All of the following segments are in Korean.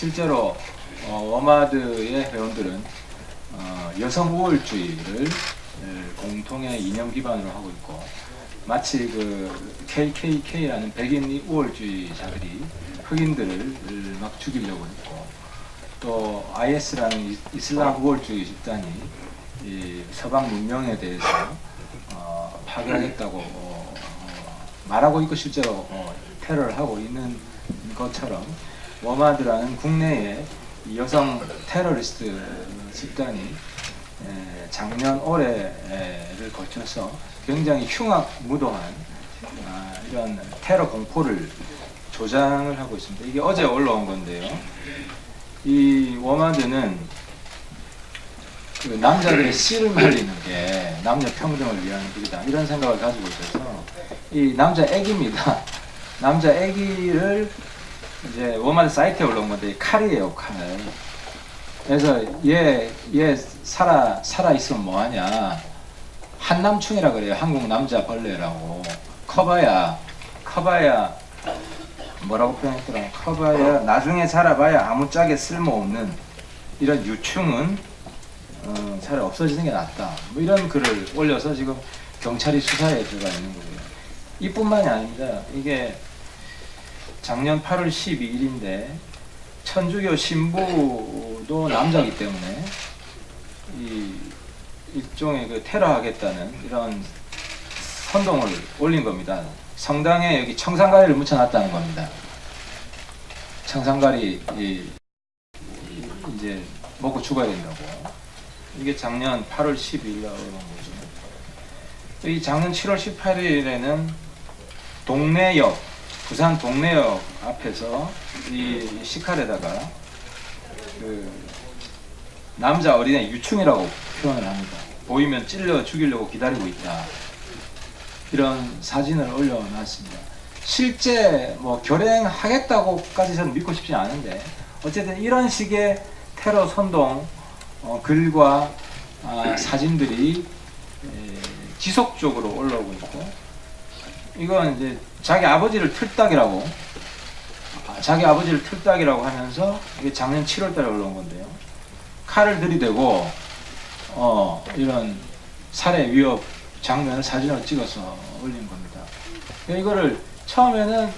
실제로 워마드의 회원들은 여성 우월주의를 공통의 이념 기반으로 하고 있고, 마치 그 KKK라는 백인 우월주의자들이 흑인들을 막 죽이려고 했고, 또 IS라는 이슬람 우월주의 집단이 이 서방 문명에 대해서 파괴하겠다고 말하고 있고 실제로 테러를 하고 있는 것처럼, 워마드라는 국내의 여성 테러리스트 집단이 작년 올해를 거쳐서 굉장히 흉악무도한 이런 테러 공포를 조장을 하고 있습니다. 이게 어제 올라온 건데요. 이 워마드는 그 남자들의 씨를 말리는 게 남녀 평등을 위한 길이다, 이런 생각을 가지고 있어서 이 남자 애기입니다. 남자 애기를 이제 워마드 사이트에 올라온 건데, 칼이에요, 칼. 그래서 얘 살아 있으면 뭐하냐, 한남충이라 그래요. 한국 남자 벌레라고. 커봐야 뭐라고 표현했더라. 커봐야 나중에 자라봐야 아무짝에 쓸모없는 이런 유충은 차라리 없어지는 게 낫다, 뭐 이런 글을 올려서 지금 경찰이 수사에 들어가 있는 거예요. 이뿐만이 아닙니다. 이게 작년 8월 12일인데 천주교 신부도 남자이기 때문에 이 일종의 그 테러하겠다는 이런 선동을 올린 겁니다. 성당에 여기 청산가리를 묻혀놨다는 겁니다. 청산가리 이제 먹고 죽어야 된다고. 이게 작년 8월 12일 날 올라온 거죠. 이 작년 7월 18일에는 동래역, 부산 동래역 앞에서 이 시칼에다가 그 남자 어린애 유충이라고 표현을 합니다. 보이면 찔러 죽이려고 기다리고 있다, 이런 사진을 올려놨습니다. 실제 뭐 결행하겠다고까지 저는 믿고 싶지 않은데, 어쨌든 이런 식의 테러 선동 글과 사진들이 지속적으로 올라오고 있고, 이건 이제 자기 아버지를 틀딱이라고 하면서, 이게 작년 7월 달에 올라온 건데요. 칼을 들이대고 이런 살해 위협 장면을 사진으로 찍어서 올린 겁니다. 이거를 처음에는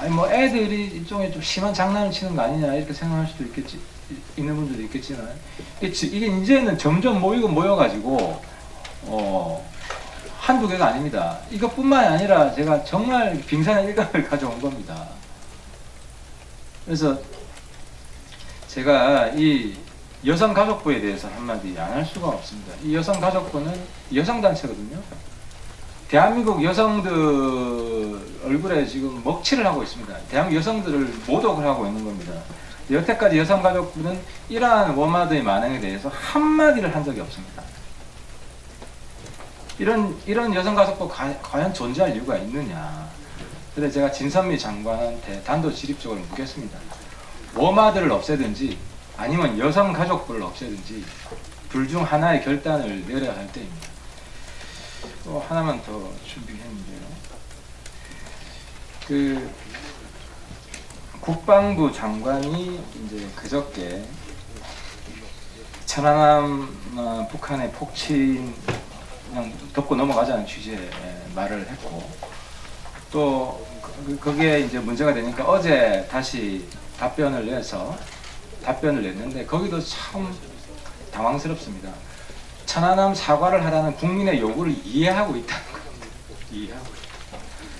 뭐 애들이 일종의 좀 심한 장난을 치는 거 아니냐, 이렇게 생각할 수도 있는 분들도 있겠지만, 이게 이제는 점점 모여가지고 한두 개가 아닙니다. 이것뿐만이 아니라 제가 정말 빙산의 일각을 가져온 겁니다. 그래서 제가 이 여성가족부에 대해서 한마디 안 할 수가 없습니다. 이 여성가족부는 여성단체거든요. 대한민국 여성들 얼굴에 지금 먹칠을 하고 있습니다. 대한민국 여성들을 모독을 하고 있는 겁니다. 여태까지 여성가족부는 이러한 워마드의 만행에 대해서 한마디를 한 적이 없습니다. 이런 여성가족부 과연 존재할 이유가 있느냐. 그래서 제가 진선미 장관한테 단도직입적으로 묻겠습니다. 워마드를 없애든지 아니면 여성가족부를 없애든지 둘 중 하나의 결단을 내려야 할 때입니다. 또 하나만 더 준비했는데요. 그 국방부 장관이 이제 그저께 천안함 북한의 폭침 그냥 덮고 넘어가자는 취지의 말을 했고, 또 그게 이제 문제가 되니까 어제 다시 답변을 냈는데, 거기도 참 당황스럽습니다. 천안함 사과를 하라는 국민의 요구를 이해하고 있다는 겁니다. 이해하고 있다.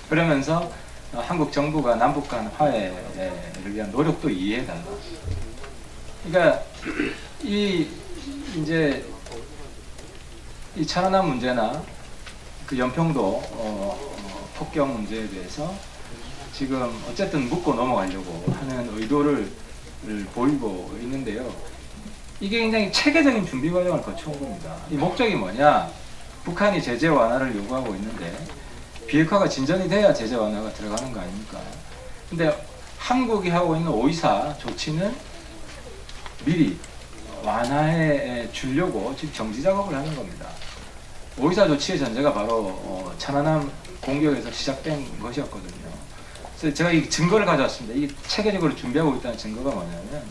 그러면서 한국 정부가 남북 간 화해를 위한 노력도 이해해달라. 그러니까 이제 이 천안함 문제나 그 연평도 폭격 문제에 대해서 지금 어쨌든 묻고 넘어가려고 하는 의도를 보이고 있는데요. 이게 굉장히 체계적인 준비 과정을 거쳐온 겁니다. 이 목적이 뭐냐? 북한이 제재 완화를 요구하고 있는데 비핵화가 진전이 돼야 제재 완화가 들어가는 거 아닙니까? 근데 한국이 하고 있는 5.24 조치는 미리 완화해 주려고 지금 정지 작업을 하는 겁니다. 5.24 조치의 전제가 바로 천안함 공격에서 시작된 것이었거든요. 그래서 제가 이 증거를 가져왔습니다. 이 체계적으로 준비하고 있다는 증거가 뭐냐면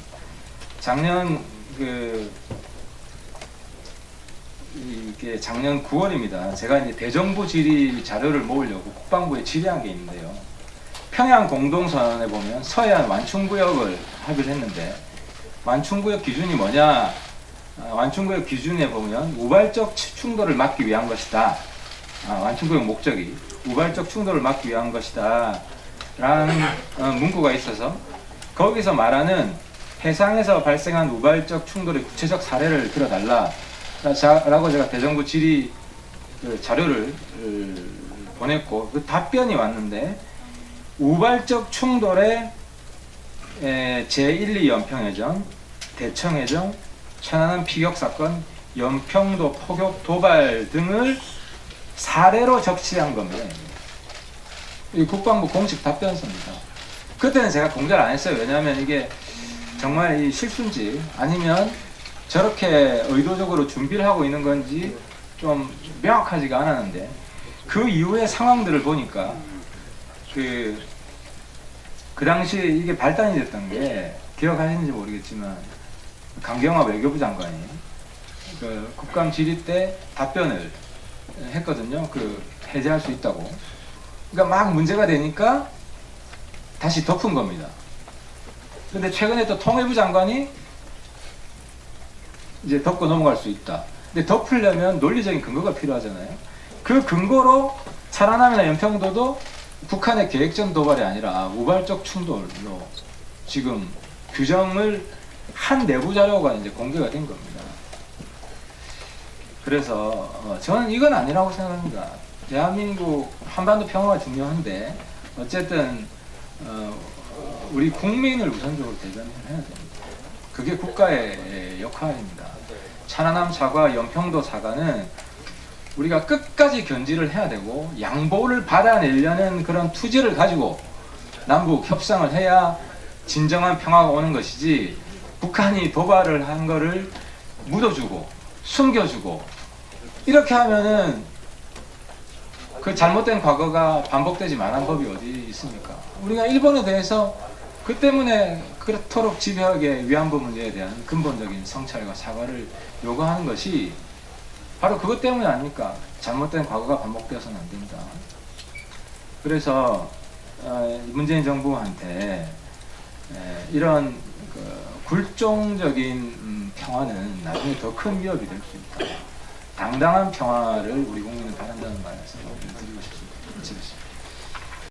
작년 이게 작년 9월입니다. 제가 이제 대정부 질의 자료를 모으려고 국방부에 질의한 게 있는데요. 평양 공동선언에 보면 서해안 완충구역을 합의를 했는데 완충구역 기준이 뭐냐? 완충구역 기준에 보면 우발적 충돌을 막기 위한 것이다. 완충구역 목적이 우발적 충돌을 막기 위한 것이다. 라는 문구가 있어서 거기서 말하는 해상에서 발생한 우발적 충돌의 구체적 사례를 들어달라. 라고 제가 대정부 질의 자료를 보냈고 그 답변이 왔는데 우발적 충돌의 제1, 2 연평해전, 대청해전, 천안함 피격 사건, 연평도 포격 도발 등을 사례로 적시한 겁니다. 이 국방부 공식 답변서입니다. 그때는 제가 공개를 안 했어요. 왜냐하면 이게 정말 이 실수인지 아니면 저렇게 의도적으로 준비를 하고 있는 건지 좀 명확하지가 않았는데 그 이후의 상황들을 보니까 그 당시에 이게 발단이 됐던 게 기억하시는지 모르겠지만 강경화 외교부 장관이 그 국감 질의 때 답변을 했거든요. 해제할 수 있다고. 그러니까 막 문제가 되니까 다시 덮은 겁니다. 근데 최근에 또 통일부 장관이 이제 덮고 넘어갈 수 있다. 근데 덮으려면 논리적인 근거가 필요하잖아요. 그 근거로 천안함이나 연평도도 북한의 계획전 도발이 아니라 우발적 충돌로 지금 규정을 한 내부 자료가 이제 공개가 된 겁니다. 그래서 저는 이건 아니라고 생각합니다. 대한민국 한반도 평화가 중요한데 어쨌든 우리 국민을 우선적으로 대변을 해야 됩니다. 그게 국가의 역할입니다. 천안함 사과, 연평도 사과는 우리가 끝까지 견지를 해야 되고 양보를 받아내려는 그런 투지를 가지고 남북 협상을 해야 진정한 평화가 오는 것이지 북한이 도발을 한 거를 묻어주고 숨겨주고 이렇게 하면은 그 잘못된 과거가 반복되지 말한 법이 어디 있습니까? 우리가 일본에 대해서 그 때문에 그토록 집요하게 위안부 문제에 대한 근본적인 성찰과 사과를 요구하는 것이 바로 그것 때문이 아닙니까? 잘못된 과거가 반복되어서는 안 된다. 그래서 문재인 정부한테 이런 굴종적인 평화는 나중에 더 큰 위협이 될 수 있다. 당당한 평화를 우리 국민은 바란다는 말씀을 드리고 싶습니다.